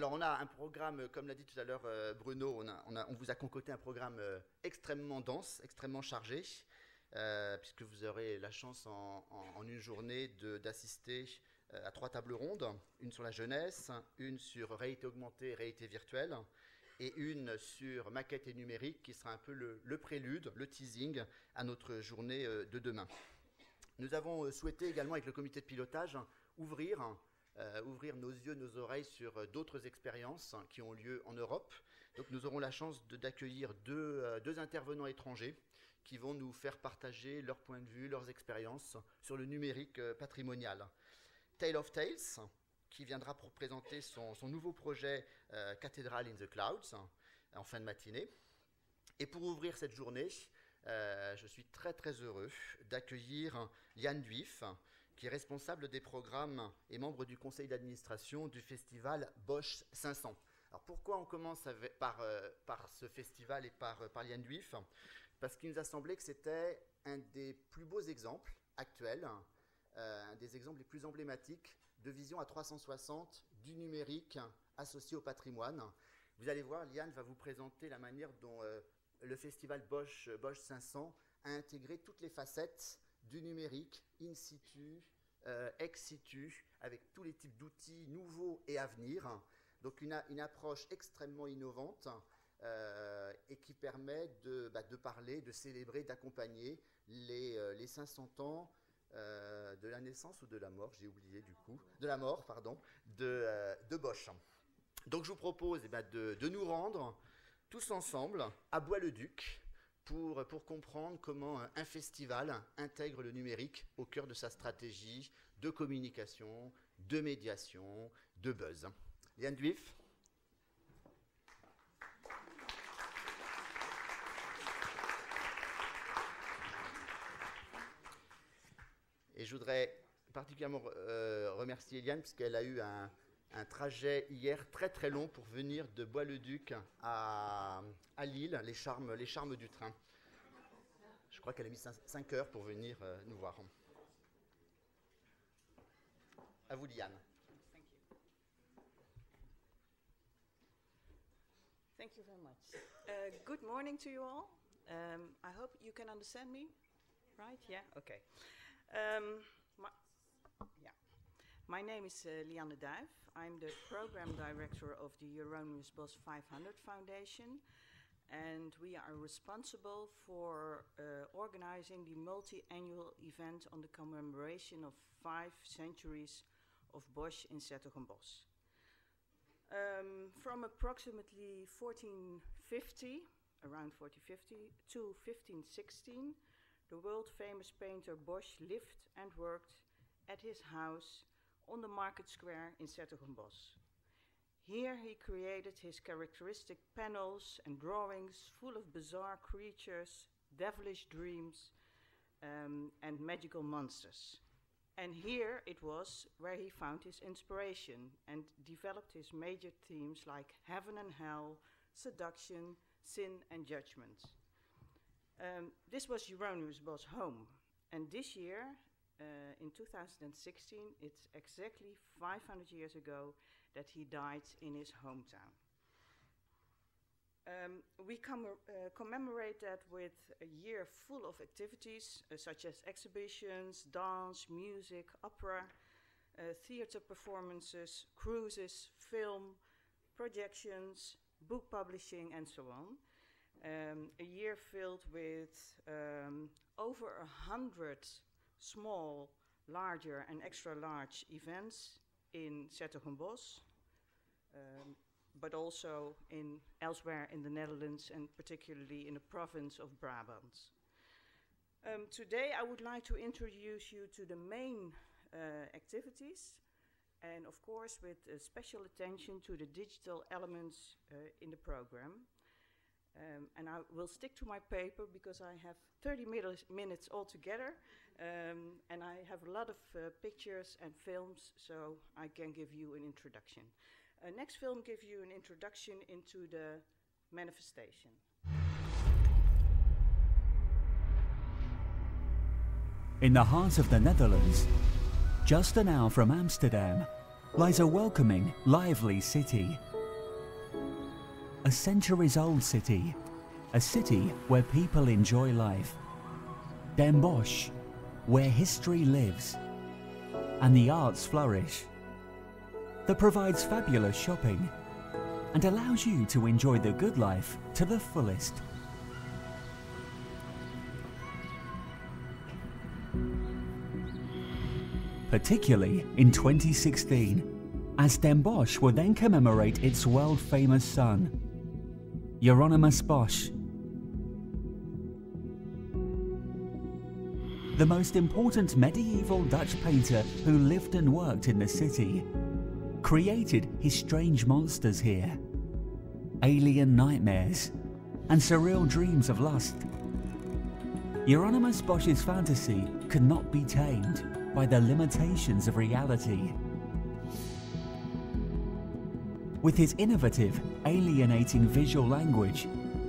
Alors on a un programme, comme l'a dit tout à l'heure Bruno, on vous a concocté un programme extrêmement dense, extrêmement chargé, puisque vous aurez la chance en une journée d'assister à 3 tables rondes, une sur la jeunesse, une sur réalité augmentée et réalité virtuelle, et une sur maquette et numérique, qui sera un peu le prélude, le teasing à notre journée de demain. Nous avons souhaité également, avec le comité de pilotage, ouvrir nos yeux, nos oreilles sur d'autres expériences qui ont lieu en Europe. Donc nous aurons la chance d'accueillir deux intervenants étrangers qui vont nous faire partager leurs points de vue, leurs expériences sur le numérique patrimonial. Tale of Tales, qui viendra pour présenter son nouveau projet Cathedral in the Clouds en fin de matinée. Et pour ouvrir cette journée, je suis très très heureux d'accueillir Lian DUIF, qui est responsable des programmes et membre du conseil d'administration du festival Bosch 500. Alors pourquoi on commence par ce festival et par Lian DUIF? Parce qu'il nous a semblé que c'était un des plus beaux exemples actuels, un des exemples les plus emblématiques de vision à 360 du numérique associé au patrimoine. Vous allez voir, Lian va vous présenter la manière dont le festival Bosch 500 a intégré toutes les facettes du numérique in situ, ex situ, avec tous les types d'outils nouveaux et à venir. Donc une approche extrêmement innovante et qui permet de parler, de célébrer, d'accompagner les 500 ans de la naissance ou de la mort, j'ai oublié du coup, de la mort, pardon, de Bosch. Donc je vous propose de nous rendre tous ensemble à Bois-le-Duc pour comprendre comment un festival intègre le numérique au cœur de sa stratégie de communication, de médiation, de buzz. Lian DUIF. Et je voudrais particulièrement remercier Lian, puisqu'elle a eu un trajet hier très très long pour venir de Bois-le-Duc à Lille, les charmes du train. Je crois qu'elle a mis 5 heures pour venir nous voir. À vous, Lian. Thank you very much. Good morning to you all. I hope you can understand me, right? Yeah, okay. My name is Lian DUIF. I'm the program director of the Jeronimus Bosch 500 Foundation, and we are responsible for organizing the multi-annual event on the commemoration of 5 centuries of Bosch in 's-Hertogenbosch. From approximately 1450, around 1450, to 1516, the world-famous painter Bosch lived and worked at his house on the market square in 's-Hertogenbosch. Here he created his characteristic panels and drawings full of bizarre creatures, devilish dreams, and magical monsters. And here it was where he found his inspiration and developed his major themes like heaven and hell, seduction, sin and judgment. This was Jeronimus Bosch's home, and this year, in 2016, it's exactly 500 years ago that he died in his hometown. We commemorate that with a year full of activities such as exhibitions, dance, music, opera, theater performances, cruises, film, projections, book publishing, and so on. A year filled with over 100 small, larger, and extra large events in 's-Hertogenbosch, but also elsewhere in the Netherlands and particularly in the province of Brabant. Today I would like to introduce you to the main activities, and of course with special attention to the digital elements in the program. And I will stick to my paper because I have 30 minutes altogether, and I have a lot of pictures and films, so I can give you an introduction. Next film gives you an introduction into the manifestation. In the heart of the Netherlands, just an hour from Amsterdam, lies a welcoming, lively city a centuries-old city, a city where people enjoy life. Den Bosch, where history lives and the arts flourish, that provides fabulous shopping and allows you to enjoy the good life to the fullest. Particularly in 2016, as Den Bosch will then commemorate its world-famous son, Hieronymus Bosch. The most important medieval Dutch painter who lived and worked in the city, created his strange monsters here, alien nightmares and surreal dreams of lust. Hieronymus Bosch's fantasy could not be tamed by the limitations of reality. With his innovative, alienating visual language,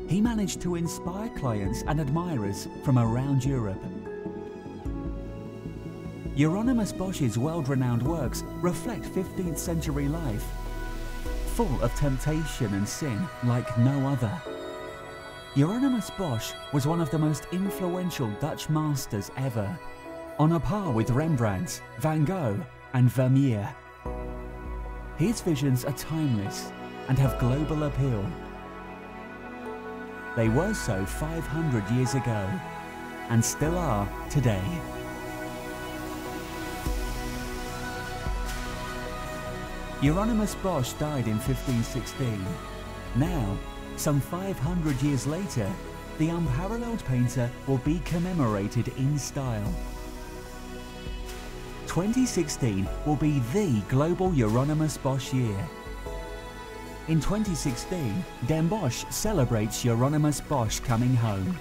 he managed to inspire clients and admirers from around Europe. Hieronymus Bosch's world-renowned works reflect 15th century life, full of temptation and sin like no other. Hieronymus Bosch was one of the most influential Dutch masters ever, on a par with Rembrandt, Van Gogh and Vermeer. His visions are timeless and have global appeal. They were so 500 years ago, and still are today. Hieronymus Bosch died in 1516. Now, some 500 years later, the unparalleled painter will be commemorated in style. 2016 will be the global Hieronymus Bosch year. In 2016, Den Bosch celebrates Hieronymus Bosch coming home.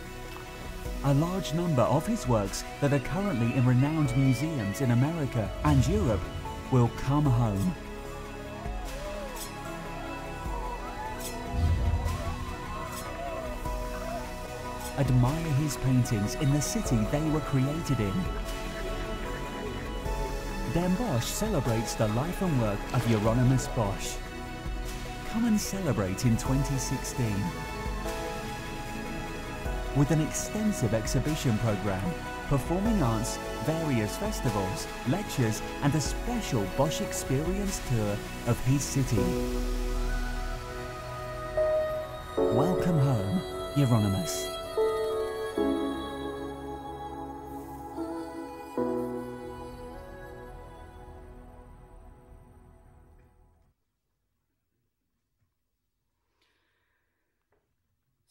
A large number of his works that are currently in renowned museums in America and Europe will come home. Admire his paintings in the city they were created in. Den Bosch celebrates the life and work of Hieronymus Bosch. Come and celebrate in 2016. With an extensive exhibition program, performing arts, various festivals, lectures and a special Bosch experience tour of his city. Welcome home, Hieronymus.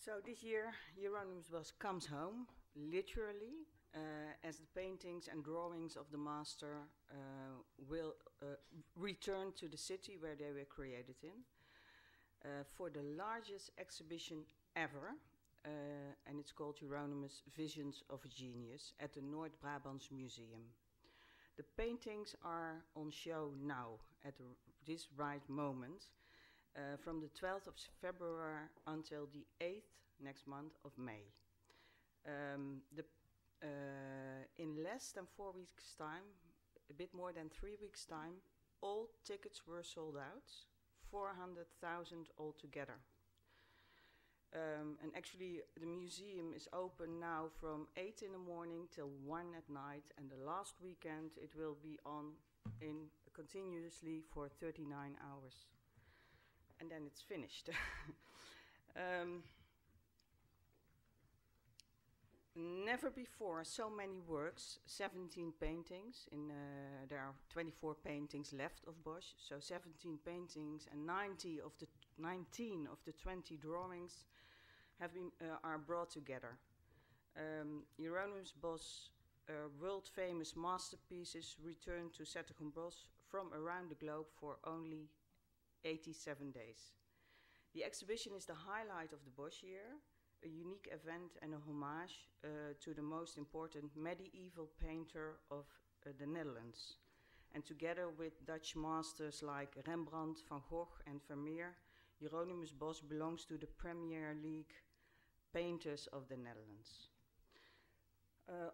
So this year, Hieronymus Bosch comes home, literally, as the paintings and drawings of the master will return to the city where they were created in, for the largest exhibition ever, and it's called Hieronymus Visions of a Genius at the Noord-Brabants Museum. The paintings are on show now, at this right moment, from the 12th of February until the 8th next month of May. In less than 4 weeks' time, a bit more than 3 weeks' time, all tickets were sold out, 400,000 altogether. And actually, the museum is open now from 8 in the morning till 1 at night, and the last weekend it will be on continuously for 39 hours. And then it's finished. Never before so many works, 17 paintings. There are 24 paintings left of Bosch, so 17 paintings and 19 of the 20 drawings have been are brought together. Hieronymus Bosch's world-famous masterpieces returned to Bosch from around the globe for only 87 days. The exhibition is the highlight of the Bosch year, a unique event and a homage to the most important medieval painter of the Netherlands. And together with Dutch masters like Rembrandt, Van Gogh and Vermeer, Hieronymus Bosch belongs to the Premier League painters of the Netherlands.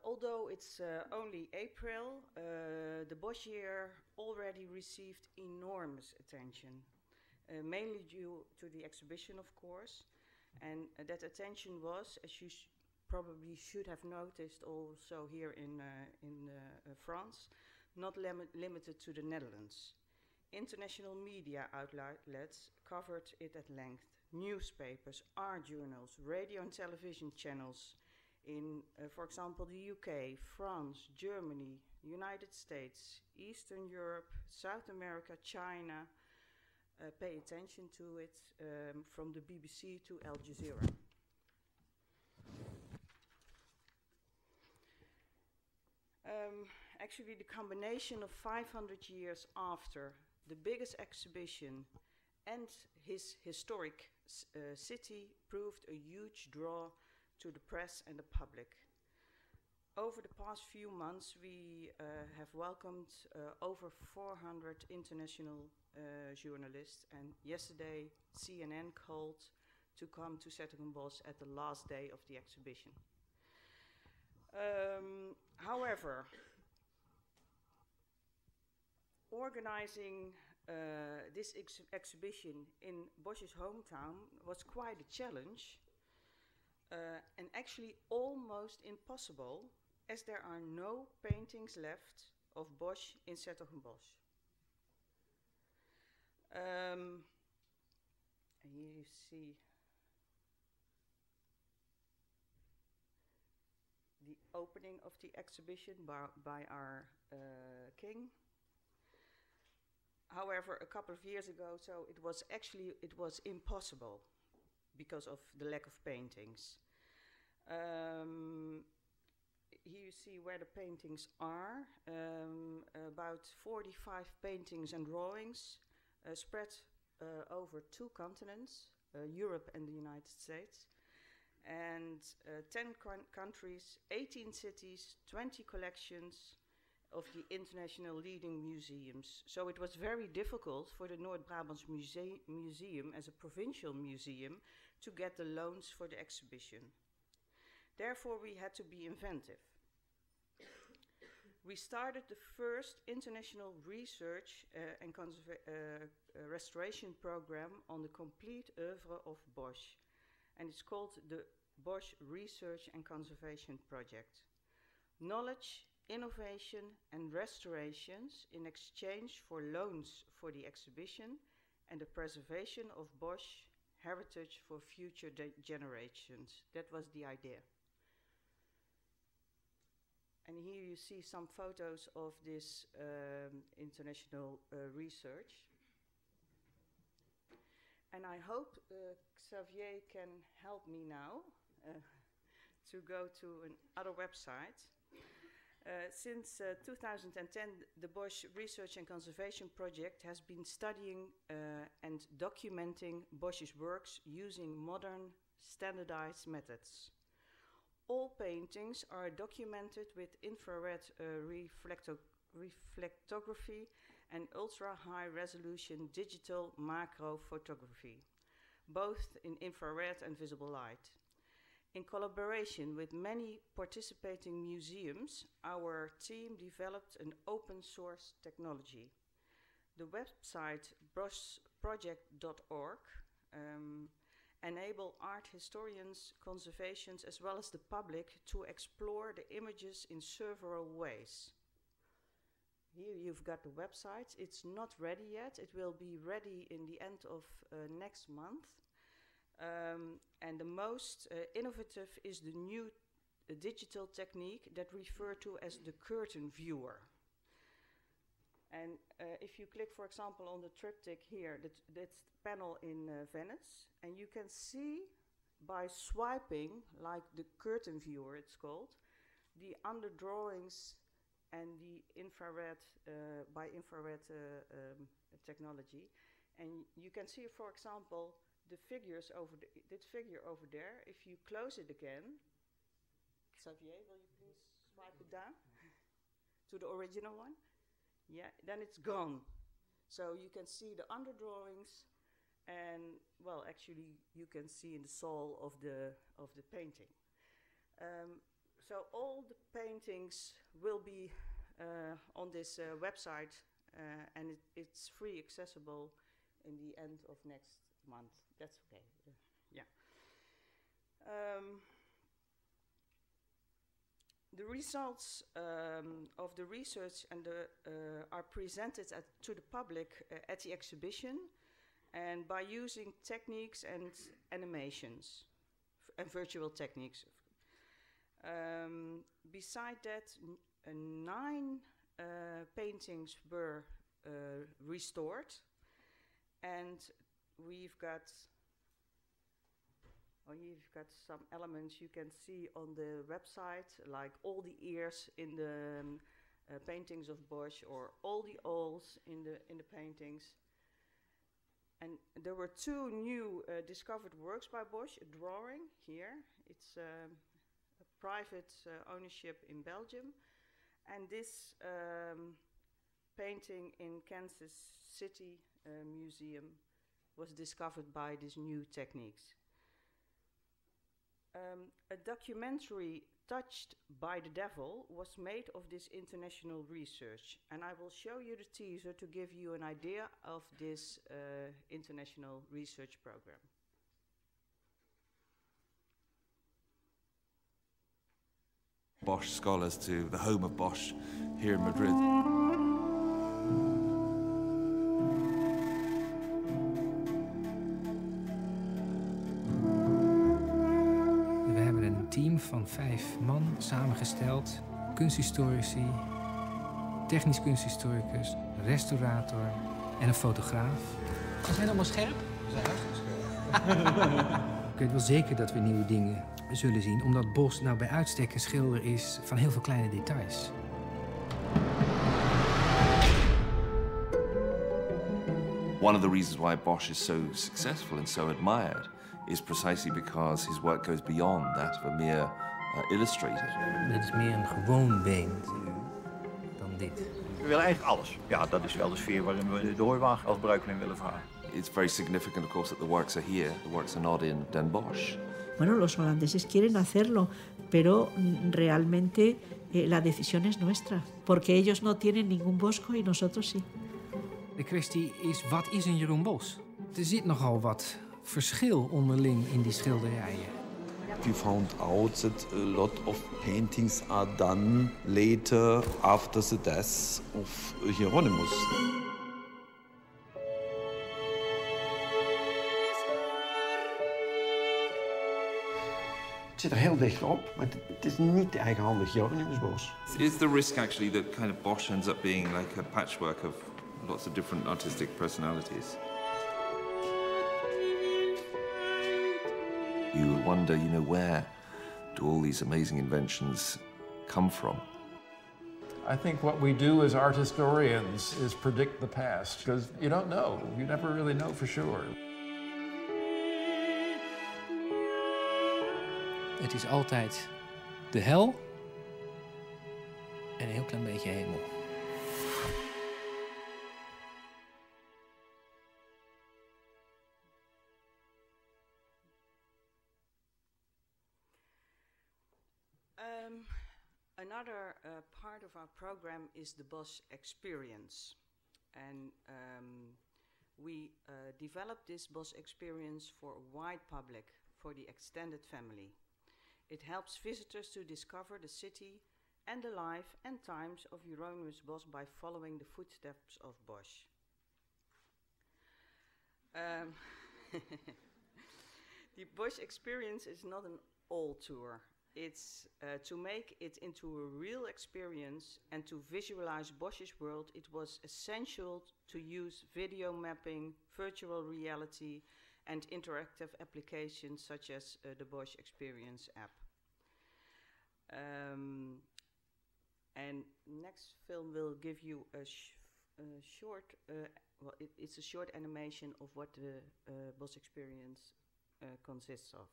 Although it's only April, the Bosch year already received enormous attention. mainly due to the exhibition, of course. And that attention was, as you probably should have noticed also here in France, not limited to the Netherlands. International media outlets covered it at length. Newspapers, art journals, radio and television channels in, for example, the UK, France, Germany, United States, Eastern Europe, South America, China, pay attention to it, from the BBC to Al Jazeera. Actually, the combination of 500 years after the biggest exhibition and his historic city proved a huge draw to the press and the public. Over the past few months, we have welcomed over 400 international journalists, and yesterday CNN called to come to Zettergenbos at the last day of the exhibition. However, organizing this exhibition in Bosch's hometown was quite a challenge, and actually almost impossible, as there are no paintings left of Bosch in Zettergenbos. Here you see the opening of the exhibition by our king. However, a couple of years ago, so it was impossible because of the lack of paintings. Here you see where the paintings are, about 45 paintings and drawings spread over 2 continents, Europe and the United States, and 10 countries, 18 cities, 20 collections of the international leading museums. So it was very difficult for the Noord-Brabants Museum as a provincial museum to get the loans for the exhibition. Therefore, we had to be inventive. We started the first international research and restoration program on the complete oeuvre of Bosch, and it's called the Bosch Research and Conservation Project. Knowledge, innovation and restorations in exchange for loans for the exhibition and the preservation of Bosch heritage for future generations. That was the idea. And here you see some photos of this international research. And I hope Xavier can help me now to go to another website. Since 2010, the Bosch Research and Conservation Project has been studying and documenting Bosch's works using modern, standardized methods. All paintings are documented with infrared reflectography and ultra-high resolution digital macro photography, both in infrared and visible light. In collaboration with many participating museums, our team developed an open source technology. The website boschproject.org enable art historians, conservationists, as well as the public to explore the images in several ways. Here you've got the website. It's not ready yet. It will be ready in the end of next month. And the most innovative is the new digital technique that referred to as the curtain viewer. And if you click, for example, on the triptych here, that's the panel in Venice, and you can see by swiping, like the curtain viewer it's called, the underdrawings and the infrared, by infrared technology. And you can see, for example, the figures over this figure over there. If you close it again, Xavier, will you please swipe it down to the original one? Yeah, then it's gone. So you can see the underdrawings, and well, actually you can see in the soul of the painting. So all the paintings will be on this website, and it's free accessible in the end of next month. That's okay. Yeah. The results of the research and are presented to the public at the exhibition, and by using techniques and animations and virtual techniques. Beside that, 9 paintings were restored, and you've got some elements you can see on the website, like all the ears in the paintings of Bosch, or all the owls in the paintings. And there were 2 new discovered works by Bosch, a drawing here. It's a private ownership in Belgium. And this painting in Kansas City Museum was discovered by these new techniques. A documentary, Touched by the Devil, was made of this international research, and I will show you the teaser to give you an idea of this international research program. Bosch scholars to the home of Bosch here in Madrid. Team van 5 man samengesteld. Kunsthistorici, technisch kunsthistoricus, restaurator en een fotograaf. Ze zijn allemaal scherp? Ze zijn hartstikke scherp. Ik weet wel zeker dat we nieuwe dingen zullen zien, omdat Bosch nou bij uitstek een schilder is van heel veel kleine details. One of the reasons why Bosch is so successful and so admired is precisely because his work goes beyond that of a mere illustrator. Dit is meer een gewoon been dan dit. We willen eigenlijk alles. Ja, dat is wel de sfeer waarin we de hooiwagen als bruikeling willen vragen. It's very significant, of course, that the works are here. The works are not in Den Bosch. Bueno, los holandeses quieren hacerlo, pero realmente la decisión es nuestra, porque ellos no tienen ningún bosco y nosotros sí. De kwestie is, wat is een Jeroen Bosch? Er zit nogal wat verschil onderling in die schilderijen. We found out that a lot of paintings are done later after the death of Hieronymus. Het zit er heel dicht op, maar het is niet eigenhandig Hieronymusbos. Is the risk actually that kind of Bosch ends up being like a patchwork of lots of different artistic personalities? You wonder, where do all these amazing inventions come from? I think what we do as art historians is predict the past, because you don't know. You never really know for sure. Het is altijd de hel en een heel klein beetje hemel. Another part of our program is the Bosch experience. And we developed this Bosch experience for a wide public, for the extended family. It helps visitors to discover the city and the life and times of Hieronymus Bosch by following the footsteps of Bosch. The Bosch experience is not an all tour. It's to make it into a real experience and to visualize Bosch's world, it was essential to use video mapping, virtual reality, and interactive applications such as the Bosch Experience app. And next film will give you a short, it's a short animation of what the Bosch Experience consists of.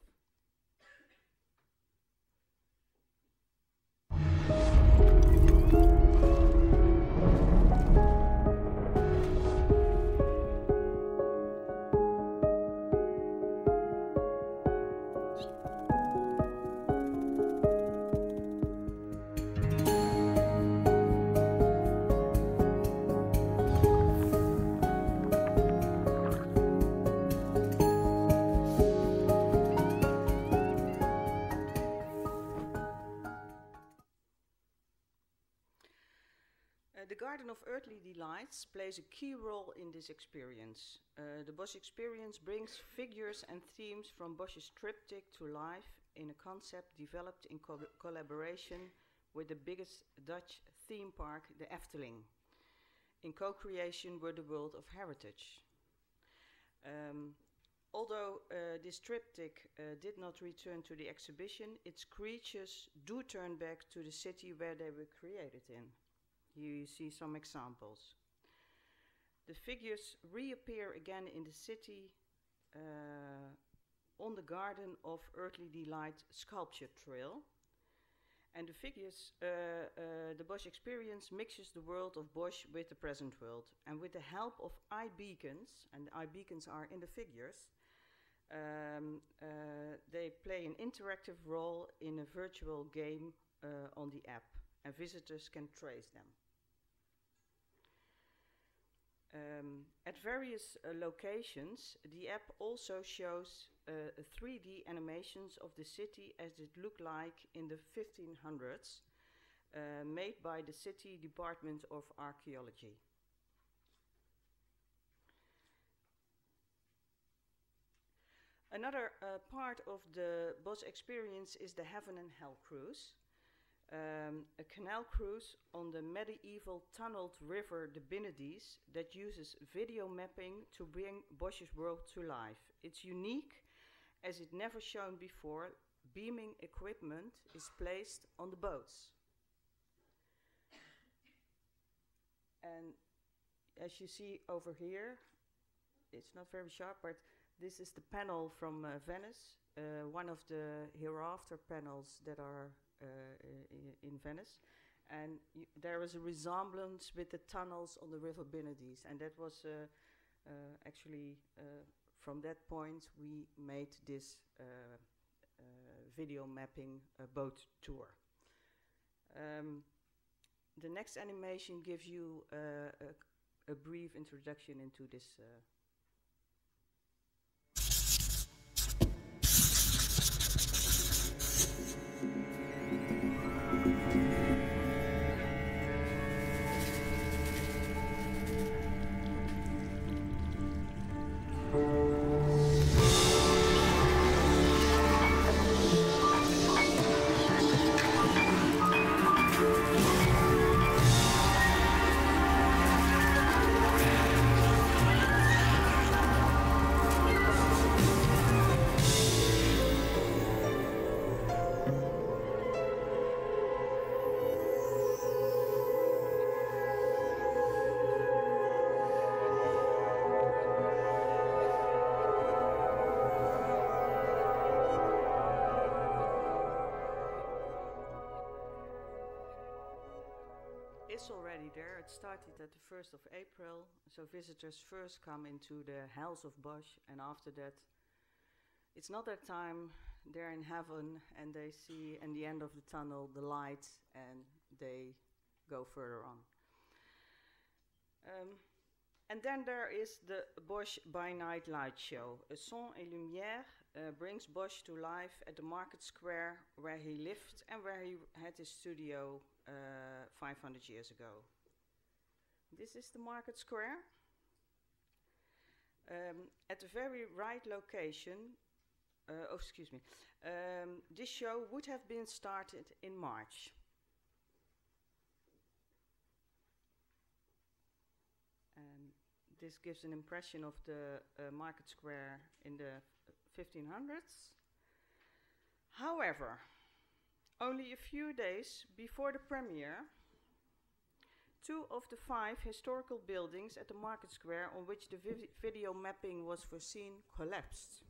Garden of Earthly Delights plays a key role in this experience. The Bosch experience brings figures and themes from Bosch's triptych to life in a concept developed in collaboration with the biggest Dutch theme park, the Efteling, in co-creation with the World of Heritage. Although this triptych did not return to the exhibition, its creatures do turn back to the city where they were created in. Here you see some examples. The figures reappear again in the city on the Garden of Earthly Delight sculpture trail. And the figures, the Bosch experience mixes the world of Bosch with the present world. And with the help of eye beacons, and eye beacons are in the figures, they play an interactive role in a virtual game on the app, and visitors can trace them. At various locations, the app also shows 3D animations of the city as it looked like in the 1500s, made by the City Department of Archaeology. Another part of the Bosch experience is the Heaven and Hell cruise. A canal cruise on the medieval tunneled river, the Benedies, that uses video mapping to bring Bosch's world to life. It's unique as it never shown before. Beaming equipment is placed on the boats. And as you see over here, it's not very sharp, but this is the panel from Venice, one of the hereafter panels that are in Venice, and there is a resemblance with the tunnels on the River Benedies, and that was actually from that point we made this video mapping boat tour. The next animation gives you a brief introduction into this already there. It started at the 1st of April, so visitors first come into the hells of Bosch, and after that, it's not their time, they're in heaven, and they see in the end of the tunnel the light, and they go further on. And then there is the Bosch by Night Light Show. A Son et Lumière brings Bosch to life at the market square where he lived and where he had his studio 500 years ago. This is the market square. At the very right location, this show would have been started in March. And this gives an impression of the market square in the 1500s. However, only a few days before the premiere, 2 of the 5 historical buildings at the market square on which the video mapping was foreseen collapsed.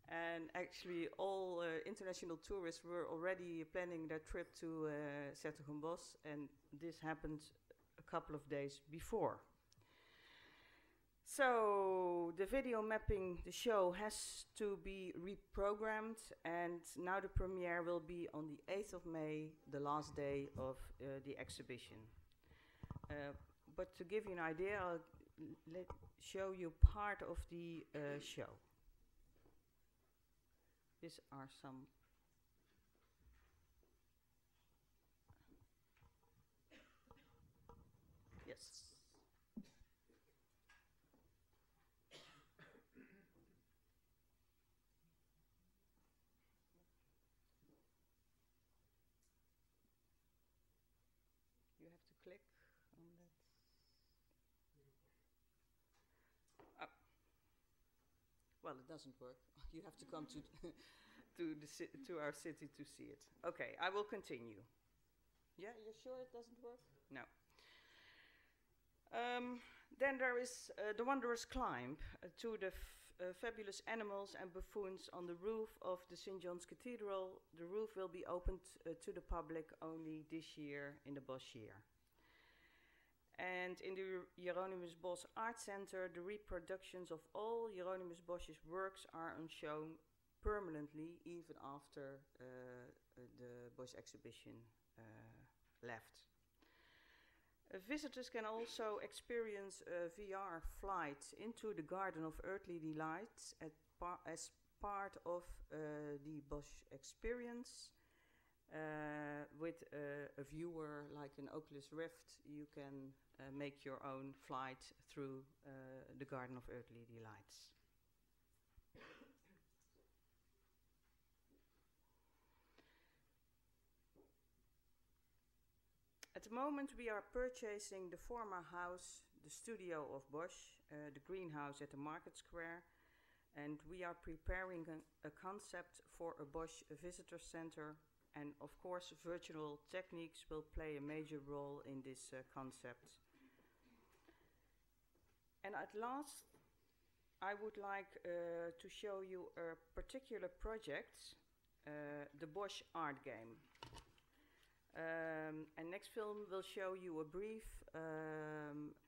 And actually all international tourists were already planning their trip to Sertogenbosch, and this happened a couple of days before. So the video mapping, the show has to be reprogrammed, and now the premiere will be on the 8th of May, the last day of the exhibition. But to give you an idea, I'll show you part of the show. These are some Yes. You have to click on that. Well, it doesn't work. You have to come to to our city to see it. Okay, I will continue. Yeah, you're sure it doesn't work? No. Then there is the wondrous climb to the fabulous animals and buffoons on the roof of the St. Johns Cathedral. The roof will be opened to the public only this year in the Bosch year. And in the Hieronymus Bosch Art Center, the reproductions of all Hieronymus Bosch's works are shown permanently, even after the Bosch exhibition left. Visitors can also experience a VR flight into the Garden of Earthly Delights as part of the Bosch experience. With a viewer like an Oculus Rift, you can make your own flight through the Garden of Earthly Delights. At the moment we are purchasing the former house, the studio of Bosch, the greenhouse at the Market Square, and we are preparing a concept for a Bosch visitor center, and of course virtual techniques will play a major role in this concept. And at last I would like to show you a particular project, the Bosch art game. And next film will show you a brief,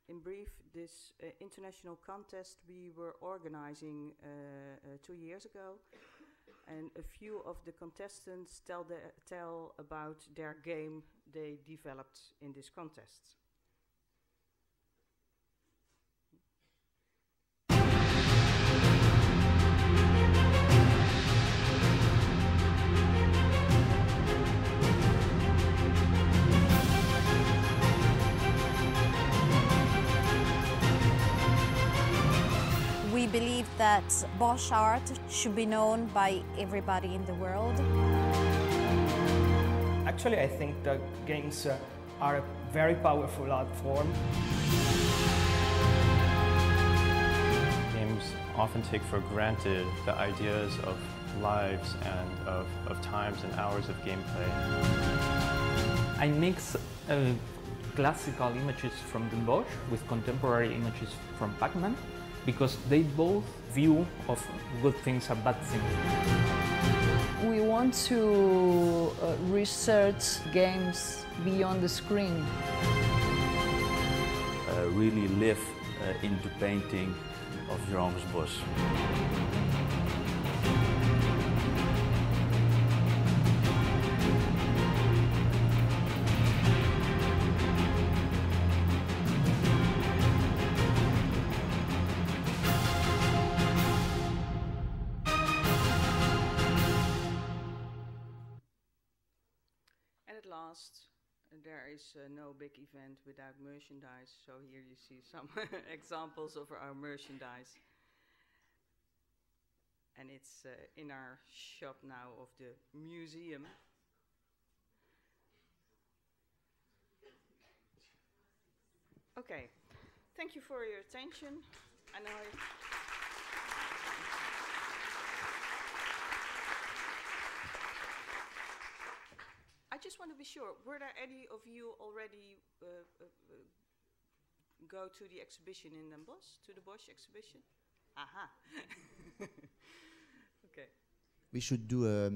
in brief, this international contest we were organizing 2 years ago. And a few of the contestants tell about their game they developed in this contest. We believe that Bosch art should be known by everybody in the world. Actually, I think that games are a very powerful art form. Games often take for granted the ideas of lives and of times and hours of gameplay. I mix classical images from the Bosch with contemporary images from Pac-Man, because they both view of good things and bad things. We want to research games beyond the screen. Really live into painting of Hieronymus Bosch. There is no big event without merchandise, so here you see some examples of our merchandise. And it's in our shop now of the museum. Okay, thank you for your attention. And I just want to be sure, were there any of you already go to the exhibition in Den Bosch, to the Bosch exhibition? Aha. Okay. We should do a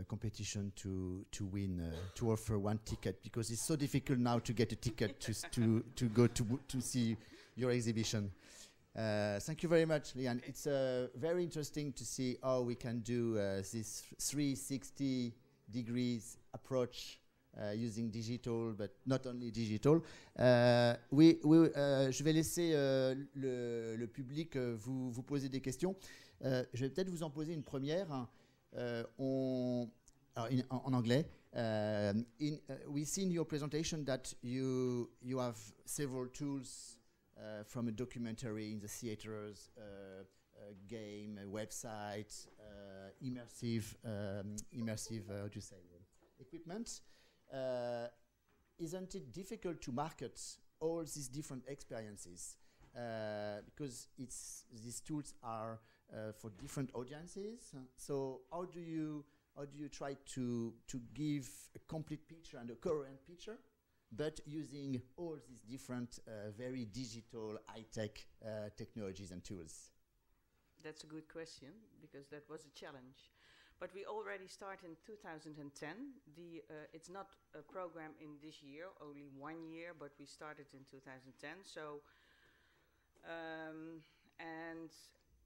competition to win, to offer one ticket, because it's so difficult now to get a ticket to go to see your exhibition. Thank you very much, Lian. It's very interesting to see how we can do this 360 degrees approach using digital, but not only digital. Je vais laisser le public vous poser des questions. Je vais peut-être vous en poser une première. En anglais. We see in your presentation that you have several tools from a documentary in the theaters, a game, a website, immersive how do you say, equipment. Isn't it difficult to market all these different experiences? Because these tools are for different audiences. So how do you try to give a complete picture and a coherent picture, but using all these different very digital, high-tech technologies and tools? That's a good question, because that was a challenge. But we already start in 2010. It's not a program in this year, only 1 year, but we started in 2010. So, and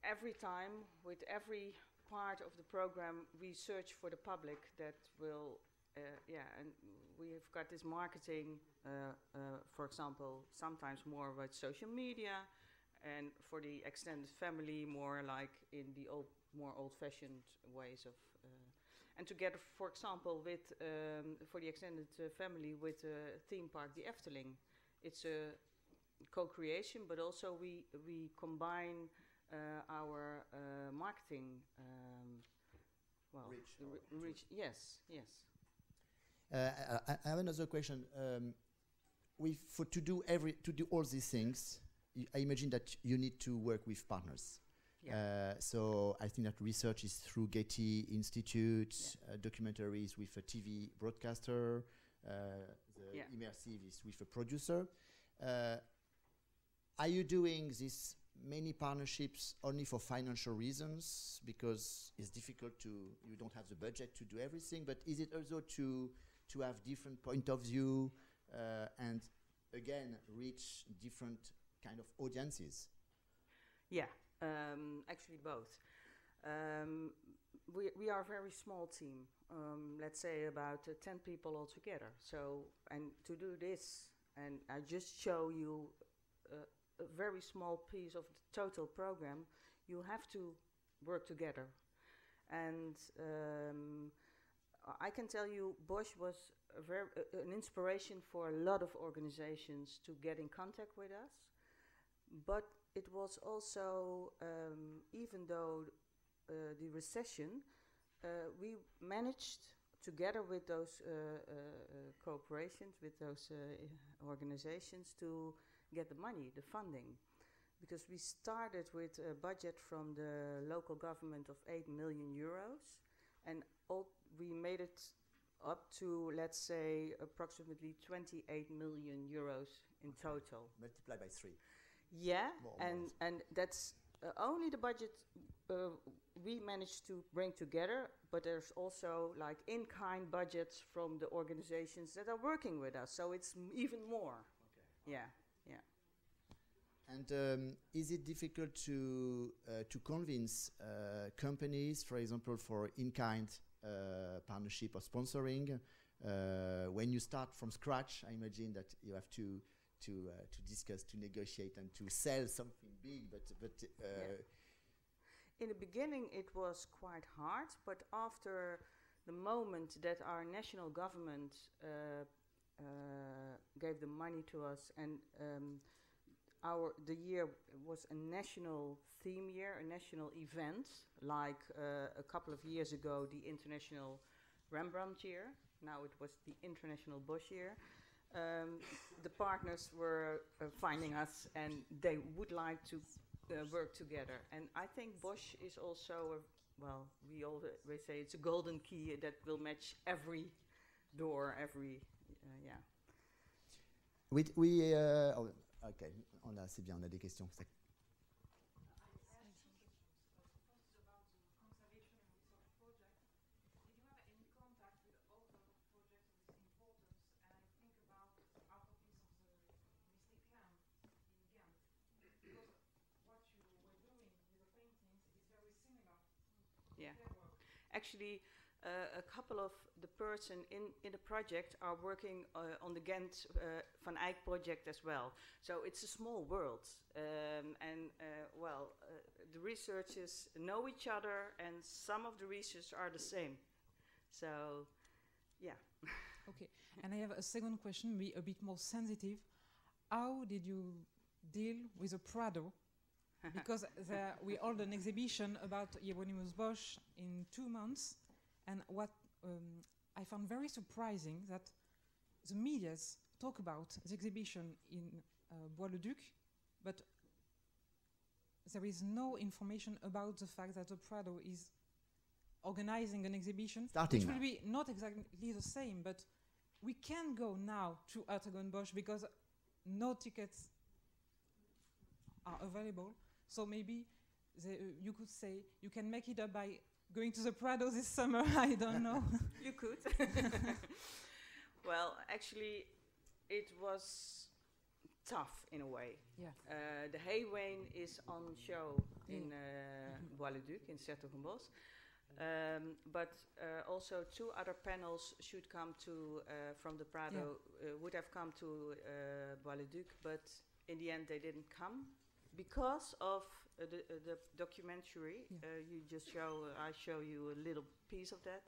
every time, with every part of the program, we search for the public that will, and we've got this marketing, for example, sometimes more with social media, and for the extended family, more like in the more old-fashioned ways of, and together, for example, with for the extended family with theme park, the Efteling. It's a co-creation, but also we combine our marketing. Reach. Yes. I have another question. To do all these things, I imagine that you need to work with partners. Yeah. So I think that research is through Getty Institute, documentaries with a TV broadcaster, immersive is with a producer. Are you doing these many partnerships only for financial reasons, because it's difficult you don't have the budget to do everything, but is it also to have different point of view and again reach different kind of audiences? Yeah. Actually both. We are a very small team, let's say about 10 people altogether. So, and to do this, and I just show you a very small piece of the total program, you have to work together. And I can tell you Bosch was an inspiration for a lot of organizations to get in contact with us. But it was also, even though the recession, we managed, together with those cooperations, with those organizations, to get the money, the funding. Because we started with a budget from the local government of 8 million euros, and we made it up to, let's say, approximately 28 million euros in total. Multiplied by 3. Yeah, and that's only the budget we managed to bring together, but there's also like in-kind budgets from the organizations that are working with us, so it's even more. Okay. Yeah. And is it difficult to convince companies, for example, for in-kind partnership or sponsoring? When you start from scratch, I imagine that you have to discuss, to negotiate, and to sell something big, but in the beginning it was quite hard, but after the moment that our national government gave the money to us, and the year was a national theme year, a national event, like a couple of years ago the International Rembrandt Year, now it was the International Bosch Year. The partners were finding us, and they would like to work together. And I think Bosch is also, we always say it's a golden key that will match every door, Ok, c'est bien, on a des questions. Actually, a couple of the person in the project are working on the Ghent Van Eyck project as well. So it's a small world, the researchers know each other, and some of the researchers are the same. So, yeah. Okay, and I have a second question, a bit more sensitive. How did you deal with the Prado? Because we held an exhibition about Hieronymus Bosch in 2 months, and what I found very surprising that the medias talk about the exhibition in Bois-le-Duc, but there is no information about the fact that the Prado is organizing an exhibition, which will be not exactly the same, but we can go now to Hertog & Bosch because no tickets are available. So maybe you could say you can make it up by going to the Prado this summer. I don't know. You could. Well, actually, it was tough in a way. Yeah. The Haywain is on show in Bois-le-Duc, in Sertogenbos. But also 2 other panels should come to from the Prado, would have come to Bois-le-Duc, but in the end they didn't come because of the documentary. You just I show you a little piece of that,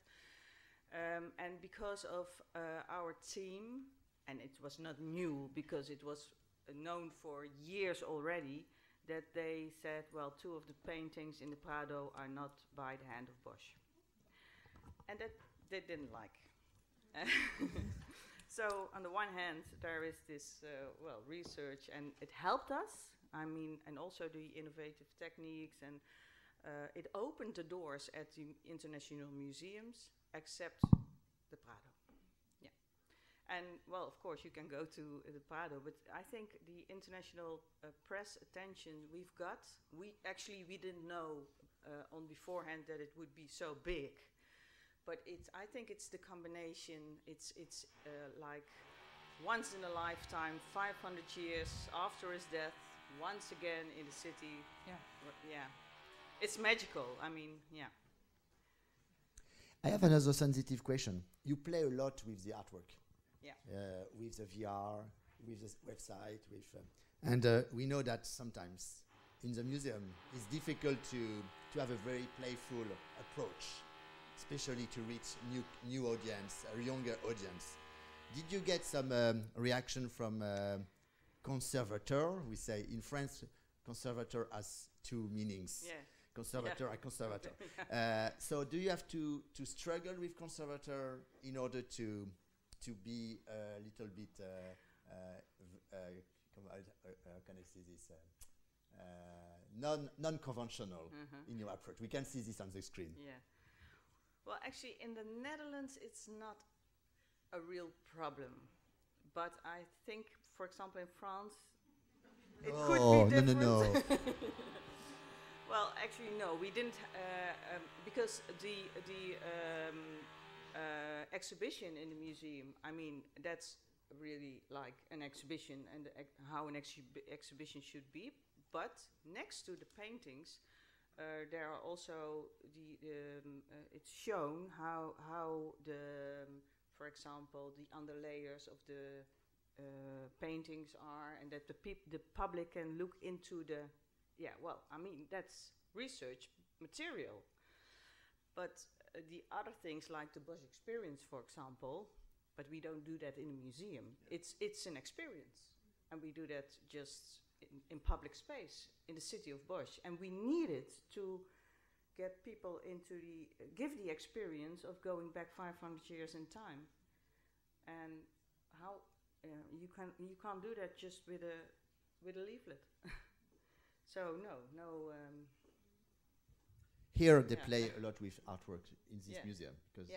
and because of our team, and it was not new because it was known for years already, that they said, well, 2 of the paintings in the Prado are not by the hand of Bosch. And that they didn't like. So on the one hand, there is this, research, and it helped us. I mean, and also the innovative techniques, and it opened the doors at the international museums, except the Prado. Yeah. And, well, of course, you can go to the Prado, but I think the international press attention we've got, we didn't know on beforehand that it would be so big. But I think it's the combination. It's like once in a lifetime, 500 years after his death, once again in the city. Yeah. Yeah. It's magical. I mean, yeah. I have another sensitive question. You play a lot with the artwork. Yeah. With the VR, with the website, and we know that sometimes in the museum it's difficult to have a very playful approach, especially to reach new audience, a younger audience. Did you get some reaction from conservator? We say in France, conservator has 2 meanings. Yeah. Conservator and conservator. So do you have to struggle with conservator in order to be a little bit, how can I say this, non-conventional in your approach? We can see this on the screen. Yeah. Well, actually, in the Netherlands, it's not a real problem. But I think, for example, in France, it could be different. No. Well, actually, no, we didn't, because the exhibition in the museum, I mean, that's really like an exhibition, and how an exhibition should be. But next to the paintings, there are also it's shown how the, for example, the underlayers of the paintings are, and that the public can look into the. Yeah, well, I mean, that's research material. But the other things like the Bosch experience, for example, but we don't do that in a museum. It's an experience. And we do that just in public space, in the city of Bosch. And we need it to get people into give the experience of going back 500 years in time. And how, you can't do that just with a leaflet. So no. Here they play a lot with artwork in this museum because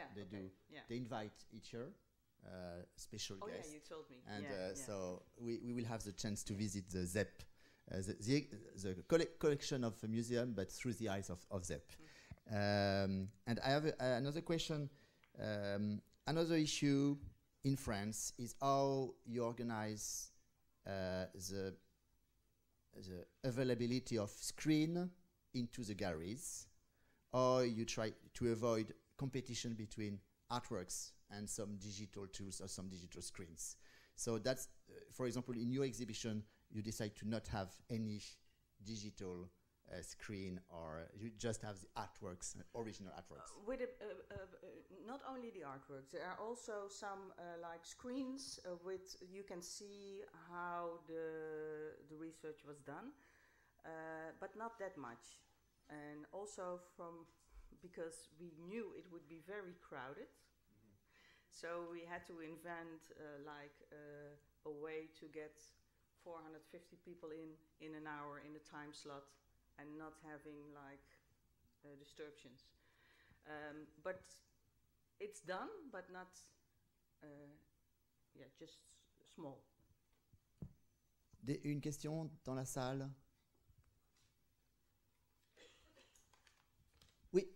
they invite each year special guests. Yeah, you told me. And so we will have the chance to visit the ZEP, the collection of the museum, but through the eyes of ZEP. And I have another question. Another issue in France is how you organize the availability of screen into the galleries, or you try to avoid competition between artworks and some digital tools or some digital screens. So that's, for example, in your exhibition, you decide to not have any digital screen, or you just have the artworks, original artworks? With not only the artworks, there are also some like screens with you can see how the research was done, but not that much. And also because we knew it would be very crowded, so we had to invent a way to get 450 people in an hour in a time slot, and not having disturbances. But it's done, but not, just small. Une question dans la salle? Oui.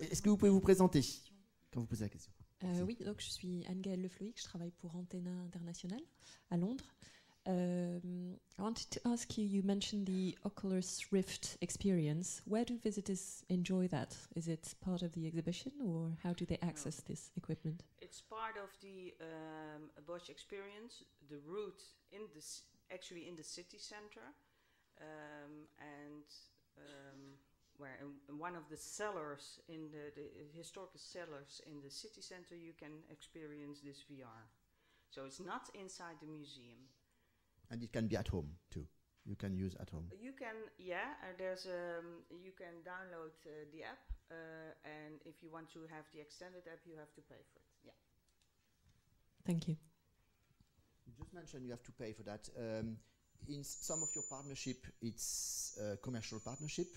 Est-ce que vous pouvez vous présenter quand vous posez la question? Oui, donc je suis Anne-Gaëlle Lefloïc, je travaille pour Antenna International à Londres. I wanted to ask you, you mentioned the Oculus Rift experience. Where do visitors enjoy that? Is it part of the exhibition, or how do they access this equipment? It's part of the Bosch experience, the route actually in the city center, where in one of the cellars, in the historical cellars in the city center, you can experience this VR. So it's not inside the museum. And it can be at home too. You can use at home. You can, you can download the app, and if you want to have the extended app, you have to pay for it. Yeah. Thank you. You just mentioned you have to pay for that. In some of your partnership, it's a commercial partnership.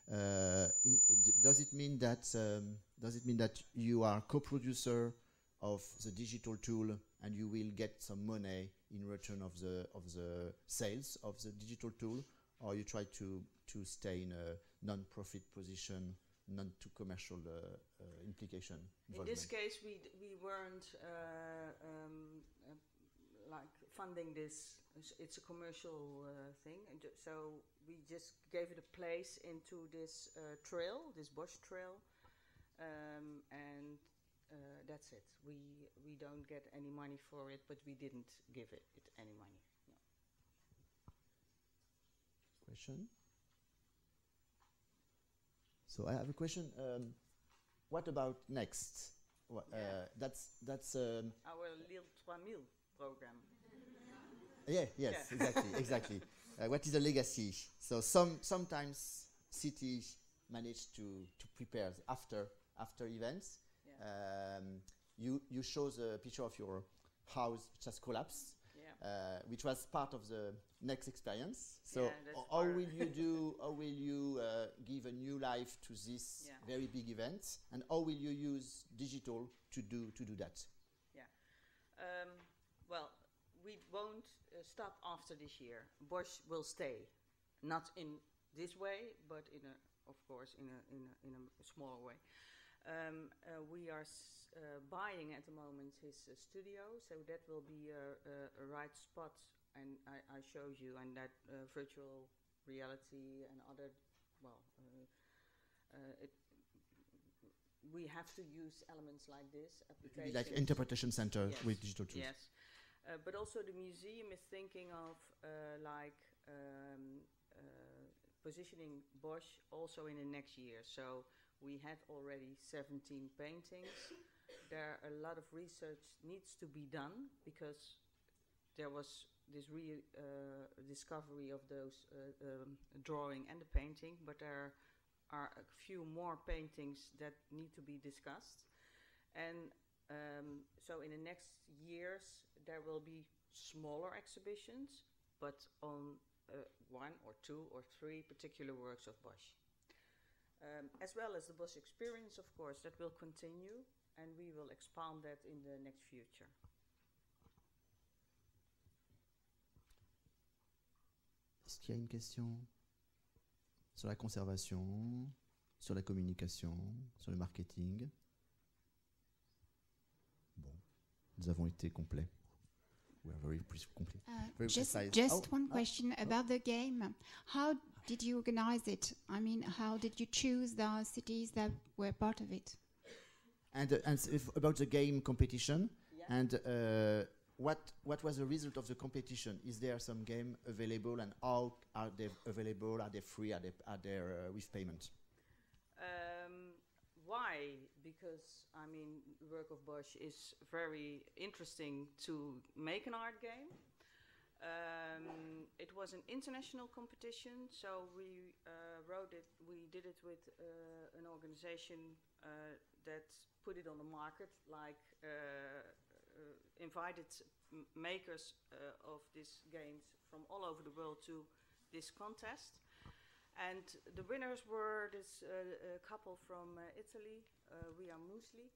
Does it mean that you are co-producer of the digital tool, and you will get some money in return of the sales of the digital tool, or you try to stay in a non-profit position, non-to-commercial implication? In this case, we weren't funding this. It's a commercial thing, and so we just gave it a place into this trail, this Bosch trail, and that's it. We don't get any money for it, but we didn't give it any money. No. Question? So I have a question. What about next? That's our Lille 3000 program. Yes, exactly. What is the legacy? So sometimes cities manage to prepare after events. You show the picture of your house which has collapsed, which was part of the next experience. So how will you give a new life to this very big event, and how will you use digital to do that? Well, we won't stop after this year. Bosch will stay, not in this way, but of course in a smaller way. We are buying at the moment his studio, so that will be a right spot, and I showed you, and that virtual reality and other, we have to use elements like this. Applications. Like interpretation center with digital tools. Yes, but also the museum is thinking of positioning Bosch also in the next year. So we had already 17 paintings. There a lot of research needs to be done, because there was this discovery of those drawing and the painting, but there are a few more paintings that need to be discussed. And so in the next years there will be smaller exhibitions, but on 1 or 2 or 3 particular works of Bosch. As well as the Bosch experience, of course, that will continue, and we will expand that in the next future. Est-ce qu'il y a une question sur la conservation, sur la communication, sur le marketing? Bon, nous avons été complets. We are very complete. Very precise. Just one question about the game. How did you organize it? I mean, how did you choose the cities that were part of it? And about the game competition, and what was the result of the competition? Is there some game available, and how are they available? Are they free? Are they with payment? Why? Because I mean, the work of Bosch is very interesting to make an art game. It was an international competition, so we wrote it. We did it with an organization that put it on the market, like invited makers of these games from all over the world to this contest. And the winners were this couple from Italy, Lian DUIF,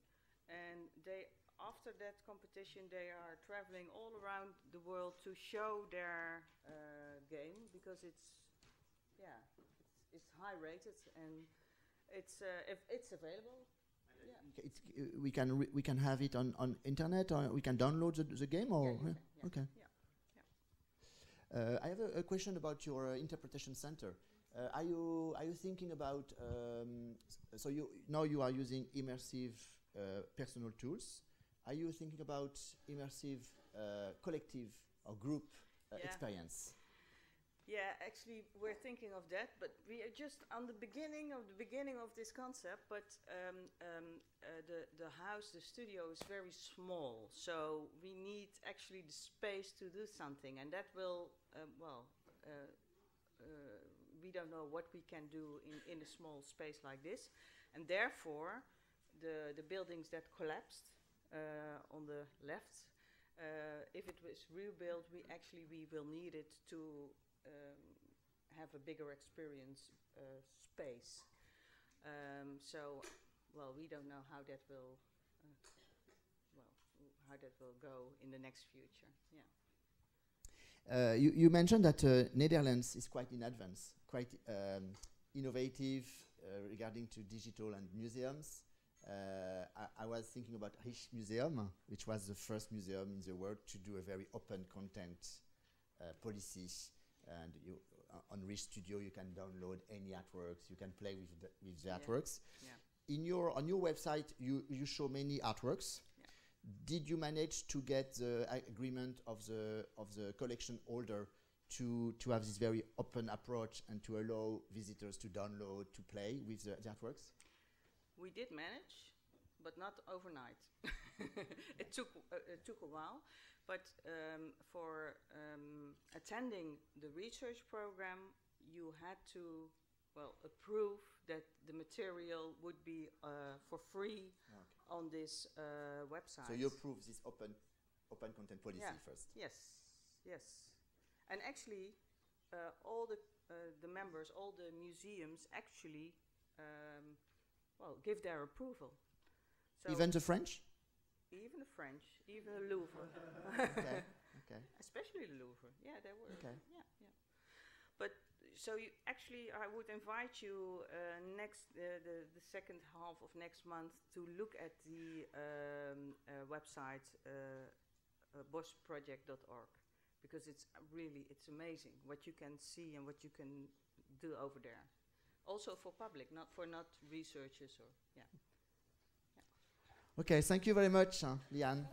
and they. After that competition, they are traveling all around the world to show their game, because it's high rated, and it's if it's available. We can have it on internet, or we can download the game, or okay. I have a question about your interpretation center. Are you thinking about so you are using immersive personal tools? Are you thinking about immersive collective or group experience? Yeah, actually, we're thinking of that, but we are just on the beginning of this concept. But the house, the studio, is very small, so we need actually the space to do something, and that will we don't know what we can do in a small space like this, and therefore the buildings that collapsed on the left, if it was rebuilt, we will need it to have a bigger experience space. So, well, we don't know how that will go in the next future. Yeah. You mentioned that Netherlands is quite in advance, quite innovative regarding to digital and museums. I was thinking about Rijksmuseum, which was the first museum in the world to do a very open content policy. And on Rich Studio, you can download any artworks. You can play with the artworks. Yeah. On your website, you show many artworks. Yeah. Did you manage to get the agreement of the collection holder to have this very open approach and to allow visitors to download, to play with the artworks? We did manage, but not overnight. It took a while, but for attending the research program, you had to approve that the material would be for free on this website. So you approve this open content policy first. Yes, and actually, all the members, all the museums actually. Give their approval. So even the French? Even the French, even the Louvre. Okay. Especially the Louvre. Yeah, they were. Okay. Yeah. But so I would invite you the second half of next month to look at the website boschproject.org, because it's amazing what you can see and what you can do over there. Also for public, not researchers or Okay, thank you very much, Lian.